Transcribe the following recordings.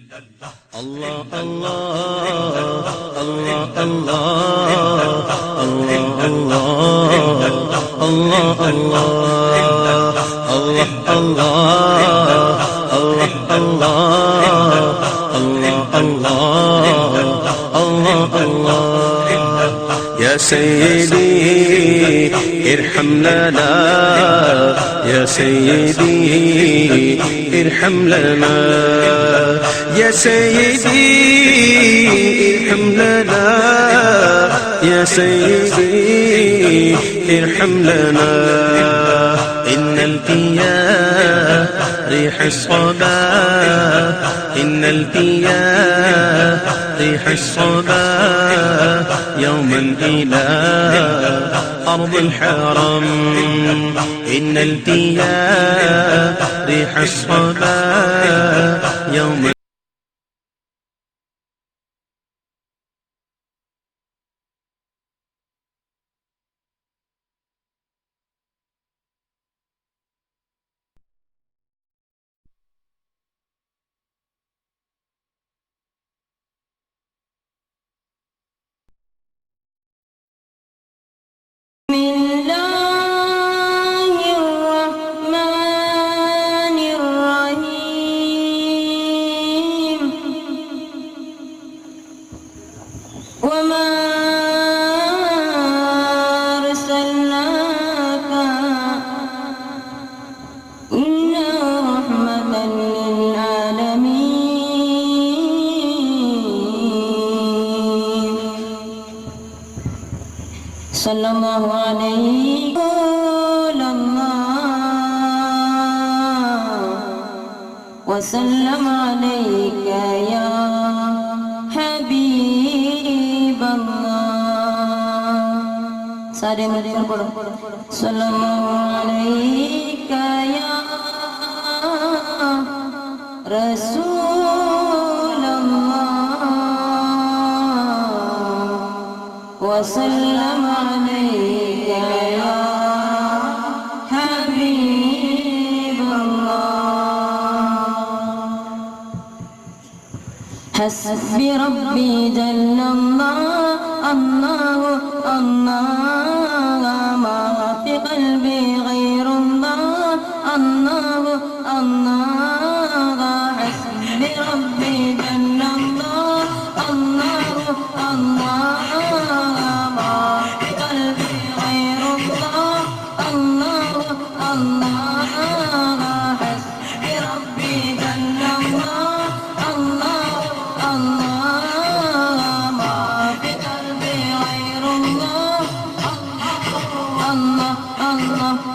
الله الله الله الله الله الله الله الله يا سيدي ارحم لنا يا سيدي ارحم لنا يا سيدي ارحم لنا يا سيدي ارحم لنا إن القيا ريح الصبا إن القيا ريح الصبا يوما إلى أرض الحرم إن القيا ريح الصبا يوما صلى الله عليه وسلم عليك يا حبيب الله سارے ملकर पढ़ो صلى الله عليك يا رسول الله وسلم عليك يا حبيب الله حسبي ربي جل الله الله الله ما في قلبي غير الله الله الله حسبي ربي جل الله الله الله Allah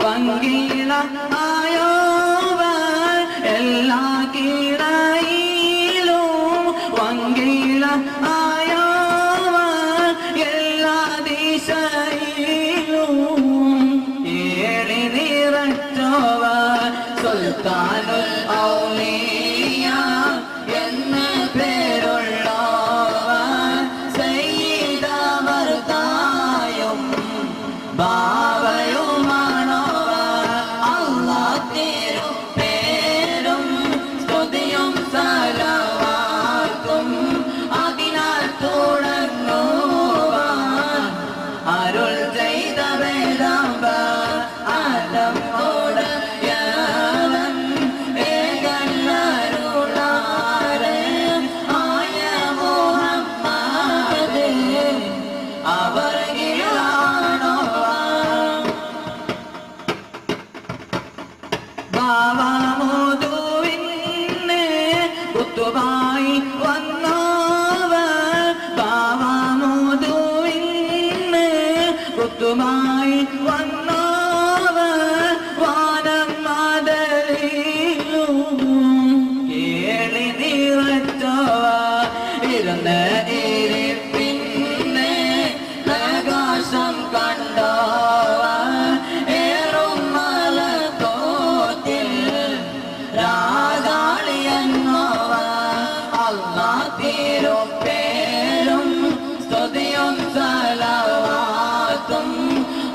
പങ്കിള ആയോവൻ എല്ലാ കീഴയിലും പങ്കിള ആയോവൻ എല്ലാ ദിശയിലും ഏളി നിറച്ചോവൻ സുൽത്താനുൽ ഔലിയ എന്ന് പേരുള്ളവൻ സയ്യിദവർത്തായും ബാവയുമാണവൻ അല്ലാഹ് തിരുപേരും സ്തുതിയും സലവാത്തും അതിനാൽ തുടങ്ങുവാൻ അരുൾ ചെയ്ത വേദാമ്പ ആലം ഓടയവൻ ഏകനരുളാരെ ആയ മുഹമ്മദ് അവർഗിലാണവൻ ബാവാമുദുവിന് കുത്തുബായി വന്നവൻ ബാവാമുദുവിന് കുത്തുബായി വന്നവൻ വാനം മദലിലും കേളി നിറച്ചവൻ ഇരുന്ന് ഇരിപ്പിന്നെ പ്രകാശം കണ്ടവൻ ഏറും മലത്തോട്ടിൽ രാഗാളിയെന്നവൻ അല്ലാഹ് തിരുപേരും സ്തുതിയും സലവാത്തും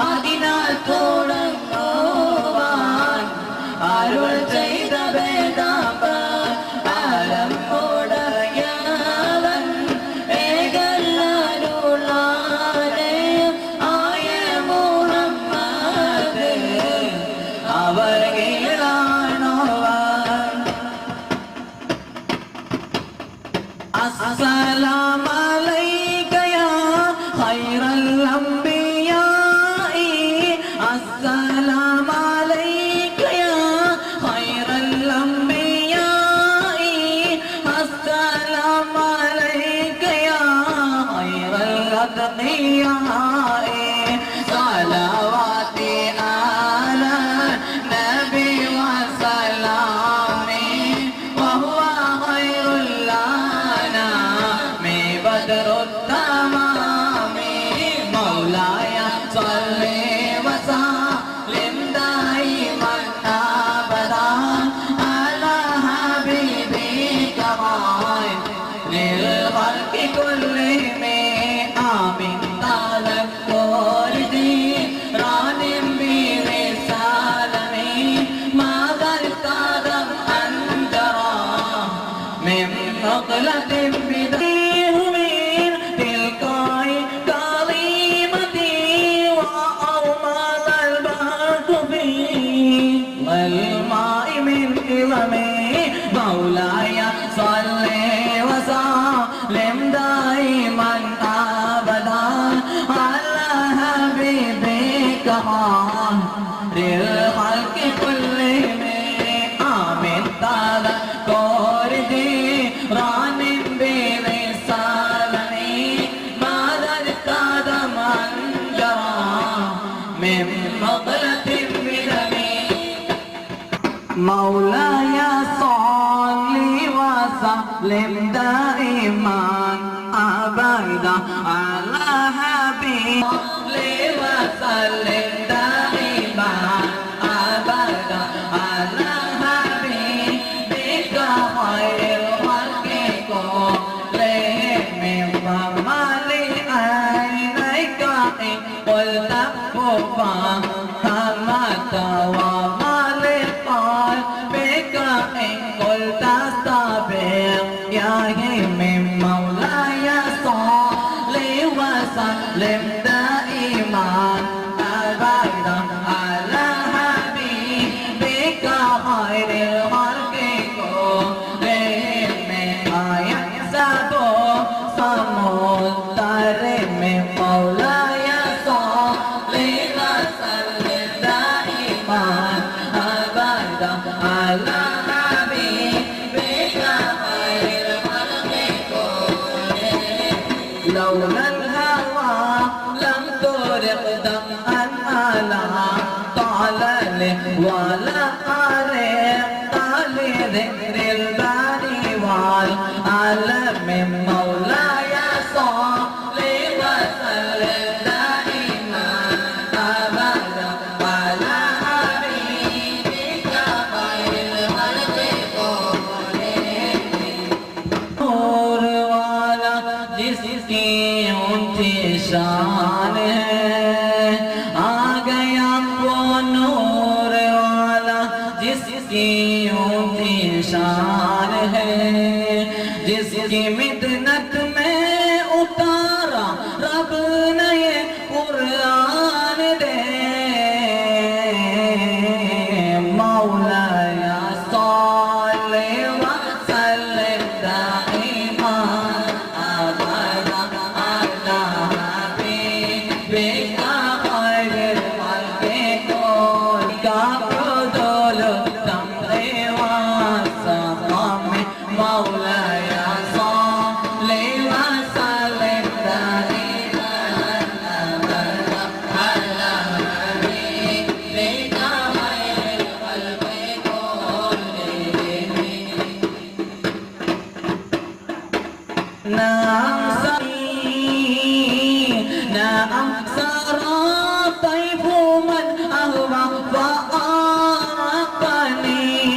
അതിനാൽ തുടങ്ങുവാൻ അരുൾ ചെയ്ത വേദാമ്പ ആലം ഓടയവൻ ഏകനരുളാരെ ആയ മുഹമ്മദ് അവർഗിലാണവൻ അസ്സലാമു അലൈക യാ ഖൈറൽ അംബിയാഇ അസ്സലാമു അലൈക യാ ഖൈറൽ അംബിയാഇ അസ്സലാമു അലൈക യാ ഖൈറൽ അത്ഖിയാഇ صلواتي على نبي وسلامي وهو خير الأنام بدر التمام مولاي صل وسلم دائما أبدا على حبيبك خير للخلق كلهم آمين തലക്കോരിതി റാനിം ബിറിസാലമി മാദൽ കാദം അൻജറ മിൻ മഖലത്തിൻ ബിദീഹുമിൻ തിൽകായി കാളിമതി വഅർമദൽ ബഹ്തുബി والماء من إظمي مولاي صل وسلم دائما أبدا على حبيبك خير الخلق كلهم آمين تذكرتي ران برسالني ماذا القدم أنجرى من مقلة بدمي مولاي صل وسلم دائما أبدا على حبيبك وسلم دائما أبدا على حبيبك خير الخلق كلهم مما لعينيك إن قلت فهمت وما لقلبك إن قلت استبق يا من مولاي صل وسلم دائما أبدا على حبيبك خير الخلق كلهم يحسب صمود من مولاي صل وسلم دائما أبدا على حبيبك خير الخلق كلهم لولا الهوى لم ترق دمعا على طال वाले वाला आरे ताले दिल दानी वाल आलम मौला या सल्ले व सल्लिम दाइमा अबदा अला हबीबिका खैरिल खल्क़ि नूर वाला जिसकी ऊंची शान है आ गया वो नूर वाला जिसकी ऊंची शान है जिसकी मिदनत में उतारा रब ने ये कुरान दे मौला या सल्ले व सल्लिम दाइमा अबदा अला हबीबिका खैरिल खल्क़ि का बदौल तमरे वासक़म मौला या सल्ले व सल्लिम दाइमा अबदा अला हबीबिका खैरिल खल्क़ि نعم سرى طيف من أهوى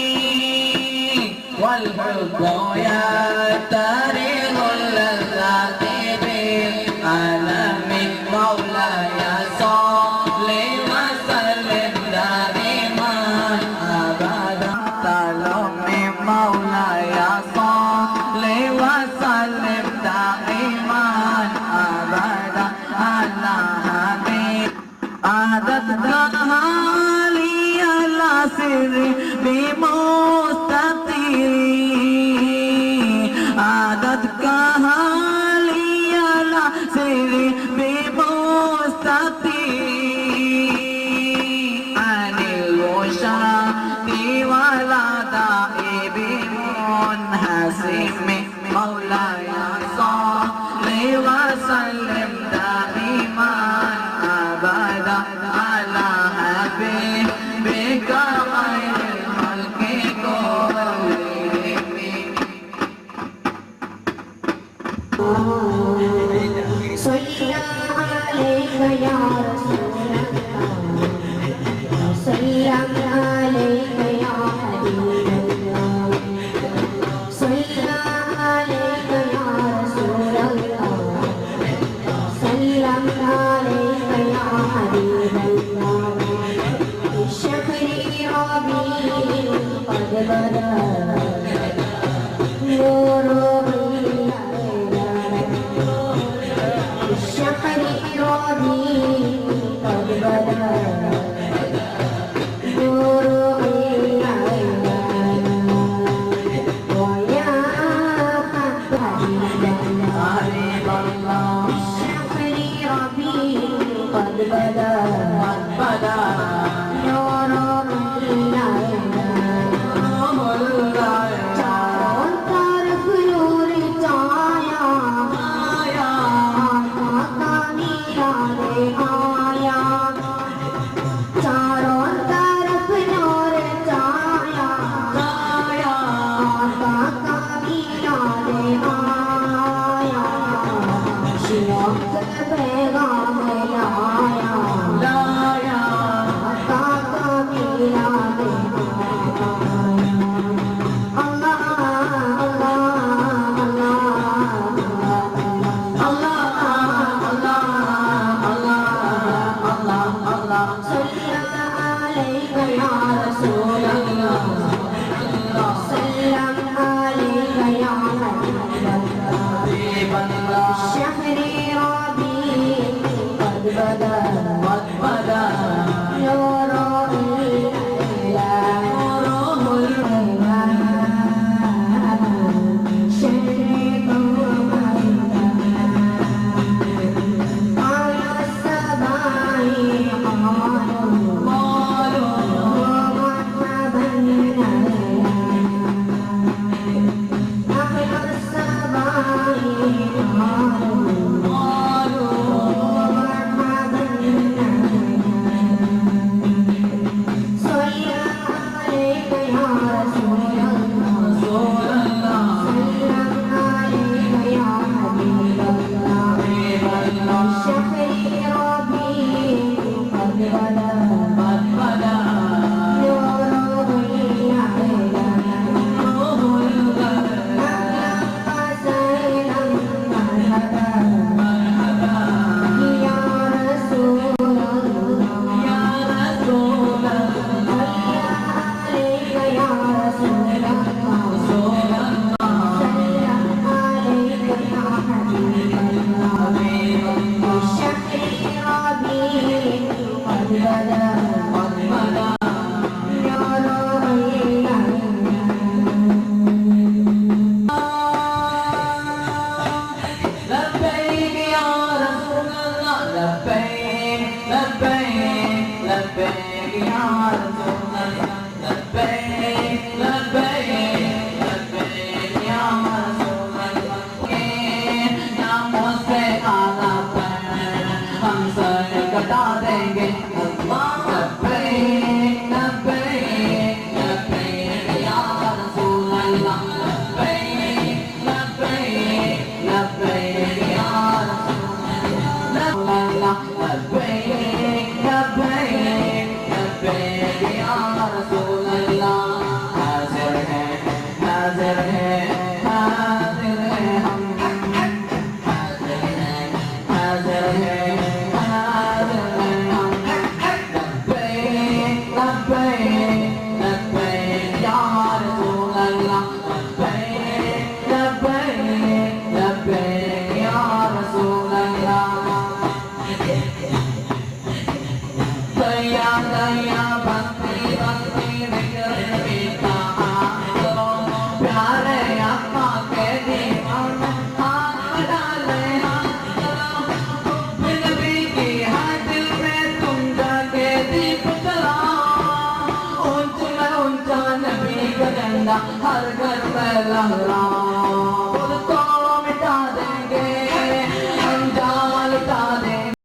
فأرقني والحب يترغ اللذات بالألم مولاي صل وسلم دائما أبدا سلام مولاي صل وسلم دائما أبدا على حبيب عددها لي على سري بمستطير عددها لي على سري بمستطير عن الوشاة ولا دائب منحسم مولاي صل وسلم دائما أبدا على حبيبك خير الخلق كلهم صلى عليك يا رسول الله سلم عليك يا حبيب الله صلى عليك يا رسول الله سلم عليك يا حبيب الله الشهر ربيع قد بدا نوره الشهر ربيع قد بدا نوره ويا حبيب الله الشهر ربيع قد بدا نوره चारों तरफ नूर छाया आका मीरा ने आया चारों तरफ नूर छाया आका मीरा ने आया शियोक पैगाम लाया आका मीरा ने दया दया भक्ति भक्ति नबी का करो प्यारे आका के दीवान में हाथ डाले हाथ करो नबी की हर दिल में तुम जाके दीप जलाओ ऊंचा नबी का झंडा हर घर पे लहराओ